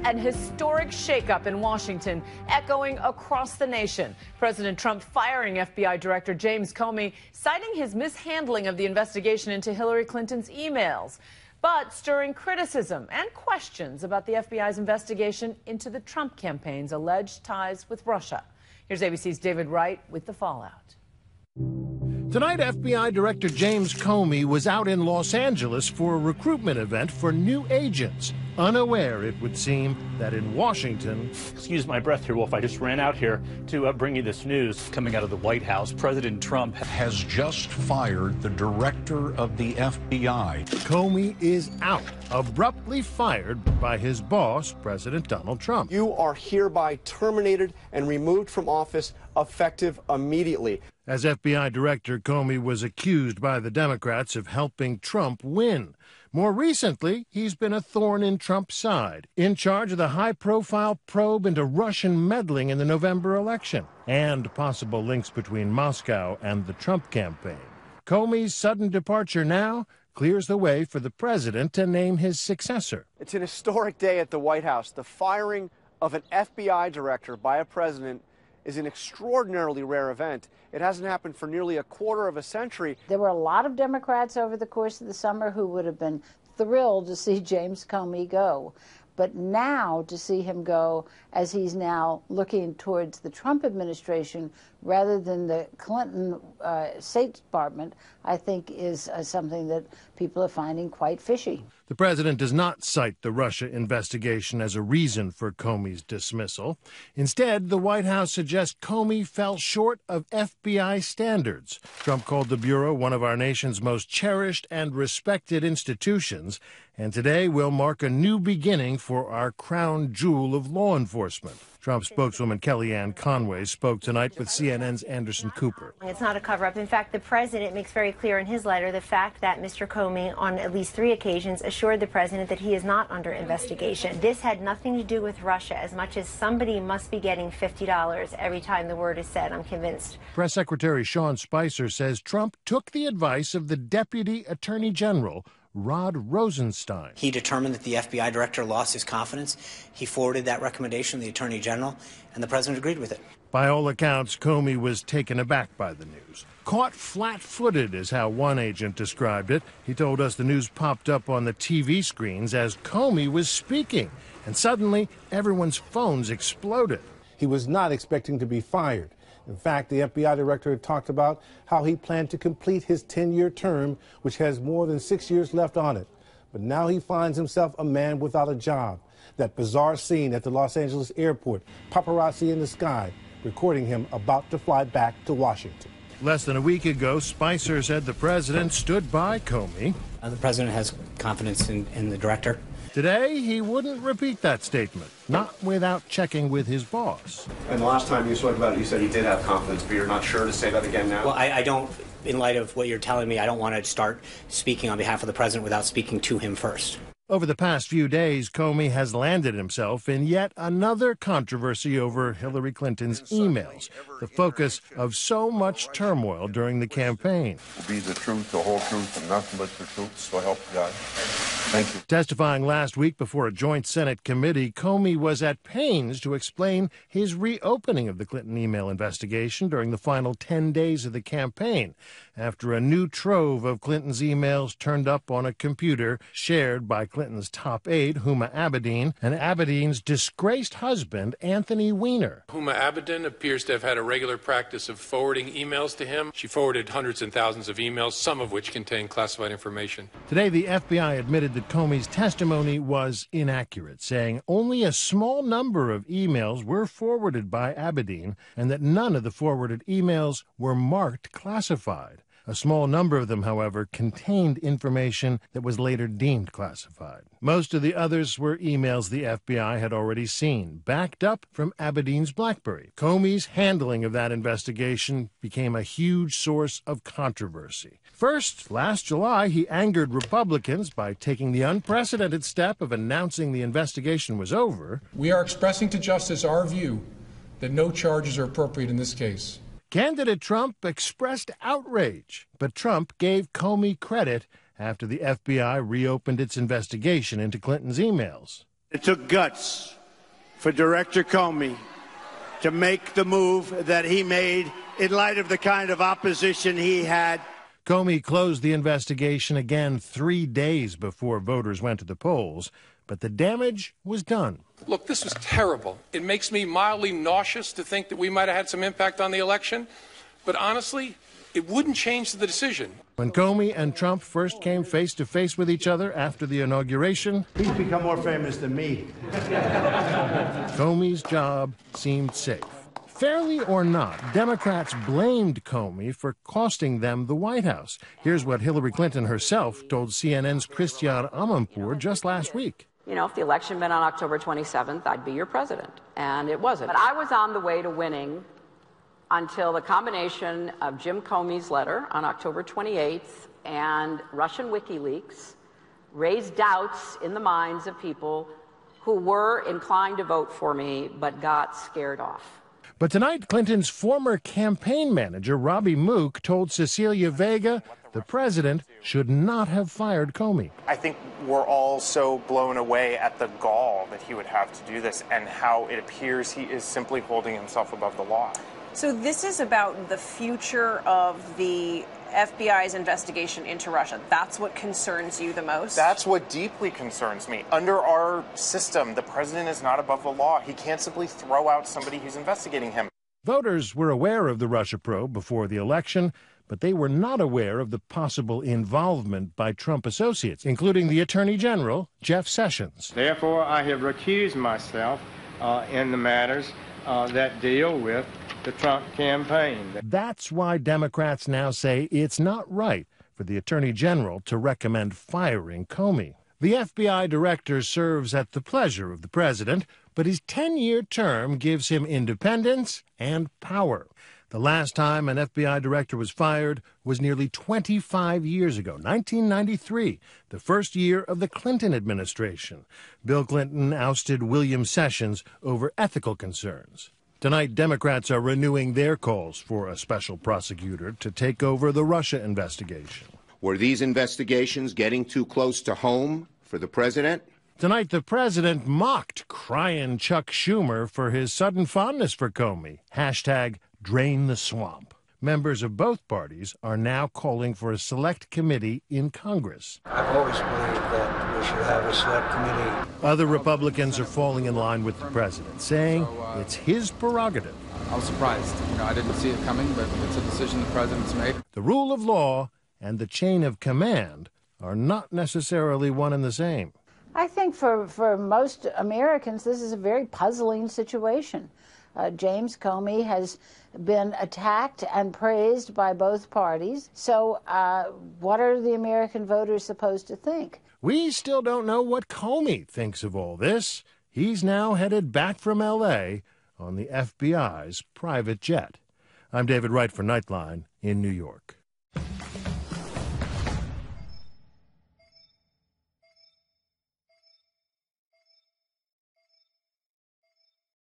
An historic shakeup in Washington, echoing across the nation. President Trump firing FBI Director James Comey, citing his mishandling of the investigation into Hillary Clinton's emails, but stirring criticism and questions about the FBI's investigation into the Trump campaign's alleged ties with Russia. Here's ABC's David Wright with the fallout. Tonight, FBI Director James Comey was out in Los Angeles for a recruitment event for new agents, unaware, it would seem, that in Washington... Excuse my breath here, Wolf. I just ran out here to bring you this news. Coming out of the White House, President Trump has just fired the director of the FBI. Comey is out, abruptly fired by his boss, President Donald Trump. You are hereby terminated and removed from office effective immediately. As FBI Director, Comey was accused by the Democrats of helping Trump win. More recently, he's been a thorn in Trump's side, in charge of the high-profile probe into Russian meddling in the November election and possible links between Moscow and the Trump campaign. Comey's sudden departure now clears the way for the president to name his successor. It's an historic day at the White House. The firing of an FBI director by a president is an extraordinarily rare event. It hasn't happened for nearly a quarter of a century. There were a lot of Democrats over the course of the summer who would have been thrilled to see James Comey go. But now to see him go as he's now looking towards the Trump administration rather than the Clinton State Department, I think is something that people are finding quite fishy. The president does not cite the Russia investigation as a reason for Comey's dismissal. Instead, the White House suggests Comey fell short of FBI standards. Trump called the Bureau one of our nation's most cherished and respected institutions, and today will mark a new beginning for our crown jewel of law enforcement. Trump spokeswoman Kellyanne Conway spoke tonight with CNN's Anderson Cooper. It's not a cover-up. In fact, the president makes very clear in his letter the fact that Mr. Comey, on at least 3 occasions, assured the president that he is not under investigation. This had nothing to do with Russia, as much as somebody must be getting $50 every time the word is said, I'm convinced. Press Secretary Sean Spicer says Trump took the advice of the Deputy Attorney General, Rod Rosenstein. He determined that the FBI director lost his confidence. He forwarded that recommendation to the Attorney General, and the president agreed with it. By all accounts, Comey was taken aback by the news. Caught flat-footed is how one agent described it. He told us the news popped up on the TV screens as Comey was speaking, and suddenly everyone's phones exploded. He was not expecting to be fired. In fact, the FBI director had talked about how he planned to complete his 10-year term, which has more than 6 years left on it. But now he finds himself a man without a job. That bizarre scene at the Los Angeles airport, paparazzi in the sky, recording him about to fly back to Washington. Less than a week ago, Spicer said the president stood by Comey. The president has confidence in the director. Today, he wouldn't repeat that statement, not without checking with his boss. And the last time you spoke about it, you said he did have confidence, but you're not sure to say that again now? Well, I don't, in light of what you're telling me, I don't want to start speaking on behalf of the president without speaking to him first. Over the past few days, Comey has landed himself in yet another controversy over Hillary Clinton's emails, the focus of so much turmoil during the campaign. Will be the truth, the whole truth, and nothing but the truth, so help God. Thank you. Testifying last week before a joint Senate committee, Comey was at pains to explain his reopening of the Clinton email investigation during the final 10 days of the campaign, after a new trove of Clinton's emails turned up on a computer shared by Clinton's top aide, Huma Abedin, and Abedin's disgraced husband, Anthony Weiner. Huma Abedin appears to have had a regular practice of forwarding emails to him. She forwarded hundreds and thousands of emails, some of which contain classified information. Today, the FBI admitted that Comey's testimony was inaccurate, saying only a small number of emails were forwarded by Abedin and that none of the forwarded emails were marked classified. A small number of them, however, contained information that was later deemed classified. Most of the others were emails the FBI had already seen, backed up from Abedin's BlackBerry. Comey's handling of that investigation became a huge source of controversy. First, last July, he angered Republicans by taking the unprecedented step of announcing the investigation was over. We are expressing to justice our view that no charges are appropriate in this case. Candidate Trump expressed outrage, but Trump gave Comey credit after the FBI reopened its investigation into Clinton's emails. It took guts for Director Comey to make the move that he made in light of the kind of opposition he had. Comey closed the investigation again 3 days before voters went to the polls, but the damage was done. Look, this was terrible. It makes me mildly nauseous to think that we might have had some impact on the election, but honestly, it wouldn't change the decision. When Comey and Trump first came face to face with each other after the inauguration, He's become more famous than me. Comey's job seemed safe. Fairly or not, Democrats blamed Comey for costing them the White House. Here's what Hillary Clinton herself told CNN's Christiane Amanpour just last week. You know, if the election had been on October 27th, I'd be your president. And it wasn't. But I was on the way to winning until the combination of Jim Comey's letter on October 28th and Russian WikiLeaks raised doubts in the minds of people who were inclined to vote for me but got scared off. But tonight, Clinton's former campaign manager, Robbie Mook, told Cecilia Vega the president should not have fired Comey. I think we're all so blown away at the gall that he would have to do this and how it appears he is simply holding himself above the law. So this is about the future of the FBI's investigation into Russia. That's what concerns you the most? That's what deeply concerns me. Under our system, the president is not above the law. He can't simply throw out somebody who's investigating him. Voters were aware of the Russia probe before the election, but they were not aware of the possible involvement by Trump associates, including the Attorney General, Jeff Sessions. Therefore, I have recused myself in the matters that deal with the Trump campaign. That's why Democrats now say it's not right for the Attorney General to recommend firing Comey. The FBI director serves at the pleasure of the president, but his 10-year term gives him independence and power. The last time an FBI director was fired was nearly 25 years ago, 1993, the first year of the Clinton administration. Bill Clinton ousted William Sessions over ethical concerns. Tonight, Democrats are renewing their calls for a special prosecutor to take over the Russia investigation. Were these investigations getting too close to home for the president? Tonight, the president mocked crying Chuck Schumer for his sudden fondness for Comey. Hashtag drain the swamp. Members of both parties are now calling for a select committee in Congress. I've always believed that we should have a select committee. Other Republicans are falling in line with the president, saying it's his prerogative. I was surprised. I didn't see it coming, but it's a decision the president's made. The rule of law and the chain of command are not necessarily one and the same. I think for most Americans, this is a very puzzling situation. James Comey has been attacked and praised by both parties. So what are the American voters supposed to think? We still don't know what Comey thinks of all this. He's now headed back from L.A. on the FBI's private jet. I'm David Wright for Nightline in New York.